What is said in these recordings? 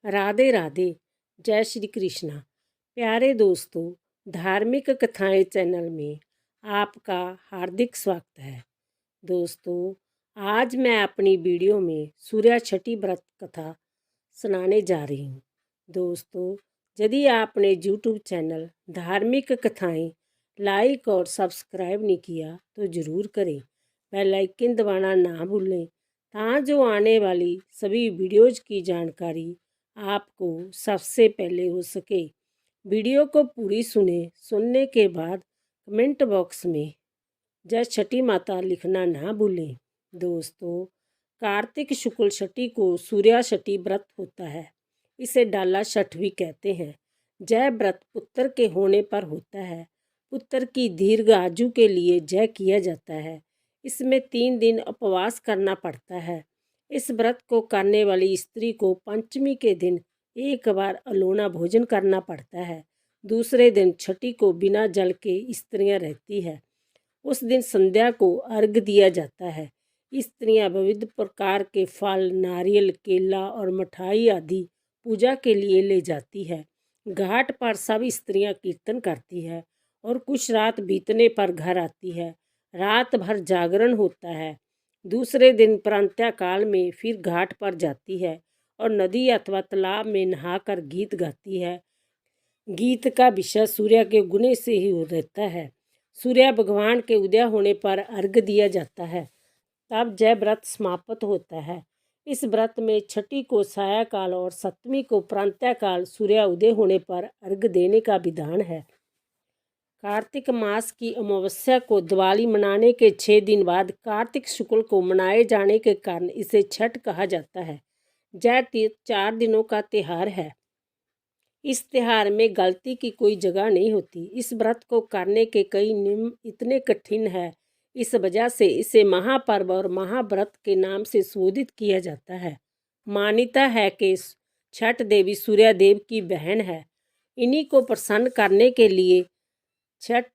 राधे राधे। जय श्री कृष्णा। प्यारे दोस्तों, धार्मिक कथाएं चैनल में आपका हार्दिक स्वागत है। दोस्तों, आज मैं अपनी वीडियो में सूर्य छठी व्रत कथा सुनाने जा रही हूँ। दोस्तों, यदि आपने यूट्यूब चैनल धार्मिक कथाएं लाइक और सब्सक्राइब नहीं किया तो ज़रूर करें। बेल आइकन दबाना ना भूलें जो आने वाली सभी वीडियोज़ की जानकारी आपको सबसे पहले हो सके। वीडियो को पूरी सुनने के बाद कमेंट बॉक्स में जय छठी माता लिखना ना भूलें। दोस्तों, कार्तिक शुक्ल छठी को सूर्य छठी व्रत होता है। इसे डाला छठ भी कहते हैं। जय व्रत पुत्र के होने पर होता है। पुत्र की दीर्घ आयु के लिए जय किया जाता है। इसमें 3 दिन उपवास करना पड़ता है। इस व्रत को करने वाली स्त्री को पंचमी के दिन एक बार अलोना भोजन करना पड़ता है। दूसरे दिन छठी को बिना जल के स्त्रियां रहती है। उस दिन संध्या को अर्घ दिया जाता है। स्त्रियां विविध प्रकार के फल, नारियल, केला और मिठाई आदि पूजा के लिए ले जाती है। घाट पर सब स्त्रियां कीर्तन करती है और कुछ रात बीतने पर घर आती है। रात भर जागरण होता है। दूसरे दिन प्रातः काल में फिर घाट पर जाती है और नदी अथवा तालाब में नहाकर गीत गाती है। गीत का विषय सूर्य के गुण से ही रहता है। सूर्य भगवान के उदय होने पर अर्घ दिया जाता है, तब जय व्रत समाप्त होता है। इस व्रत में छठी को साया काल और सप्तमी को प्रातः काल सूर्य उदय होने पर अर्घ देने का विधान है। कार्तिक मास की अमावस्या को दिवाली मनाने के 6 दिन बाद कार्तिक शुक्ल को मनाए जाने के कारण इसे छठ कहा जाता है। जय 4 दिनों का त्यौहार है। इस त्यौहार में गलती की कोई जगह नहीं होती। इस व्रत को करने के कई नियम इतने कठिन है, इस वजह से इसे महापर्व और महाव्रत के नाम से संबोधित किया जाता है। मान्यता है कि छठ देवी सूर्य देव की बहन है। इन्हीं को प्रसन्न करने के लिए छठ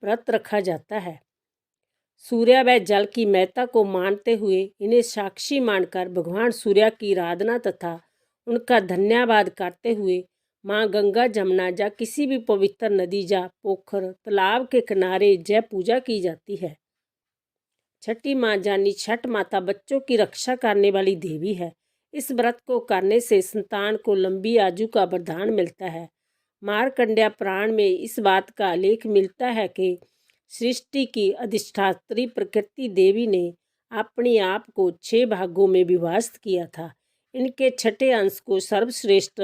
व्रत रखा जाता है। सूर्य व जल की महत्ता को मानते हुए इन्हें साक्षी मानकर भगवान सूर्य की आराधना तथा उनका धन्यवाद करते हुए माँ गंगा, जमुना या किसी भी पवित्र नदी या पोखर, तालाब के किनारे जय पूजा की जाती है। छठी माँ यानी छठ माता बच्चों की रक्षा करने वाली देवी है। इस व्रत को करने से संतान को लंबी आयु का वरदान मिलता है। मार्कंडेय पुराण में इस बात का लेख मिलता है कि सृष्टि की अधिष्ठात्री प्रकृति देवी ने अपने आप को 6 भागों में विभाजित किया था। इनके छठे अंश को सर्वश्रेष्ठ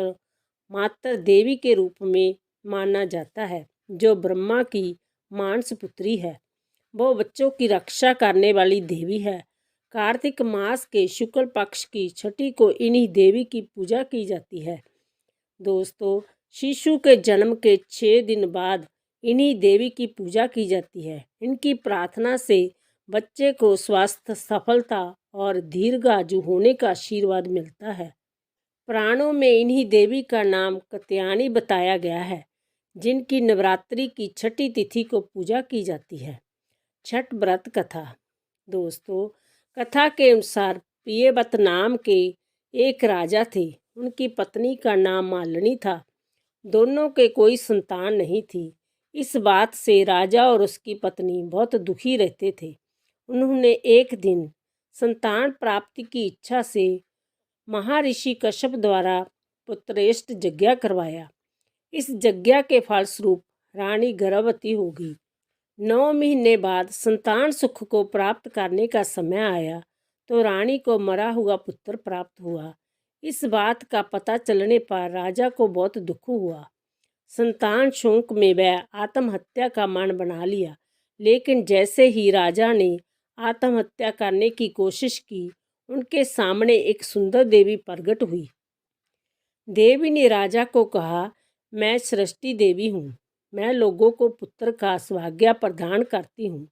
माता देवी के रूप में माना जाता है, जो ब्रह्मा की मानस पुत्री है। वो बच्चों की रक्षा करने वाली देवी है। कार्तिक मास के शुक्ल पक्ष की छठी को इन्हीं देवी की पूजा की जाती है। दोस्तों, शिशु के जन्म के 6 दिन बाद इन्हीं देवी की पूजा की जाती है। इनकी प्रार्थना से बच्चे को स्वास्थ्य, सफलता और दीर्घायु होने का आशीर्वाद मिलता है। पुराणों में इन्हीं देवी का नाम कात्यायनी बताया गया है, जिनकी नवरात्रि की छठी तिथि को पूजा की जाती है। छठ व्रत कथा। दोस्तों, कथा के अनुसार प्रियव्रत नाम के एक राजा थे। उनकी पत्नी का नाम मालिनी था। दोनों के कोई संतान नहीं थी। इस बात से राजा और उसकी पत्नी बहुत दुखी रहते थे। उन्होंने एक दिन संतान प्राप्ति की इच्छा से महर्षि कश्यप द्वारा पुत्रेष्ट यज्ञ करवाया। इस यज्ञ के फलस्वरूप रानी गर्भवती हो गई। 9 महीने बाद संतान सुख को प्राप्त करने का समय आया तो रानी को मरा हुआ पुत्र प्राप्त हुआ। इस बात का पता चलने पर राजा को बहुत दुख हुआ। संतान शोक में वह आत्महत्या का मन बना लिया। लेकिन जैसे ही राजा ने आत्महत्या करने की कोशिश की, उनके सामने एक सुंदर देवी प्रकट हुई। देवी ने राजा को कहा, मैं सृष्टि देवी हूँ। मैं लोगों को पुत्र का सौभाग्य प्रदान करती हूँ।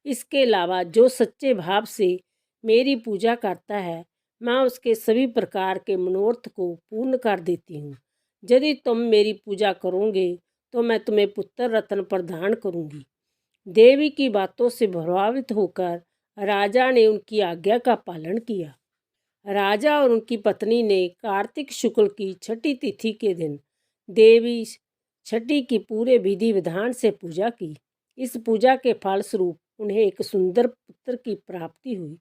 इसके अलावा जो सच्चे भाव से मेरी पूजा करता है, मैं उसके सभी प्रकार के मनोरथ को पूर्ण कर देती हूँ। यदि तुम मेरी पूजा करोगे तो मैं तुम्हें पुत्र रत्न प्रदान करूँगी। देवी की बातों से प्रभावित होकर राजा ने उनकी आज्ञा का पालन किया। राजा और उनकी पत्नी ने कार्तिक शुक्ल की छठी तिथि के दिन देवी छठी की पूरे विधि विधान से पूजा की। इस पूजा के फलस्वरूप उन्हें एक सुंदर पुत्र की प्राप्ति हुई।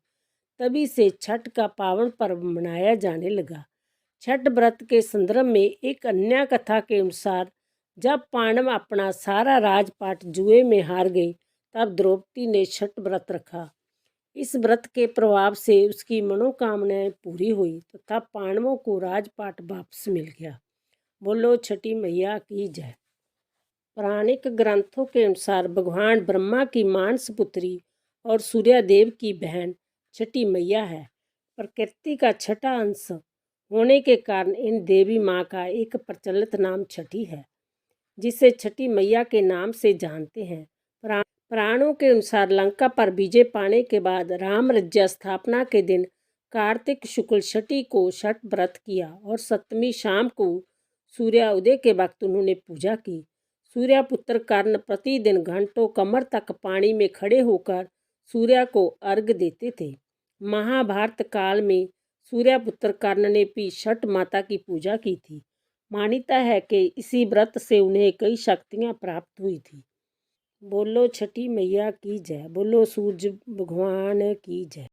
तभी से छठ का पावन पर्व मनाया जाने लगा। छठ व्रत के संदर्भ में एक अन्य कथा के अनुसार जब पांडव अपना सारा राजपाट जुए में हार गए तब द्रौपदी ने छठ व्रत रखा। इस व्रत के प्रभाव से उसकी मनोकामनाएं पूरी हुई तथा पांडवों को राजपाट वापस मिल गया। बोलो छठी मैया की जय। पौराणिक ग्रंथों के अनुसार भगवान ब्रह्मा की मानस पुत्री और सूर्यदेव की बहन छठी मैया है। प्रकृति का छठा अंश होने के कारण इन देवी माँ का एक प्रचलित नाम छठी है, जिसे छठी मैया के नाम से जानते हैं। पुराणों के अनुसार लंका पर विजय पाने के बाद राम राज्य स्थापना के दिन कार्तिक शुक्ल छठी को छठ व्रत किया और सप्तमी शाम को सूर्योदय के वक्त उन्होंने पूजा की। सूर्यपुत्र कर्ण प्रतिदिन घंटों कमर तक पानी में खड़े होकर सूर्य को अर्घ देते थे। महाभारत काल में सूर्यपुत्र कर्ण ने भी छठ माता की पूजा की थी। मान्यता है कि इसी व्रत से उन्हें कई शक्तियाँ प्राप्त हुई थी। बोलो छठी मैया की जय। बोलो सूरज भगवान की जय।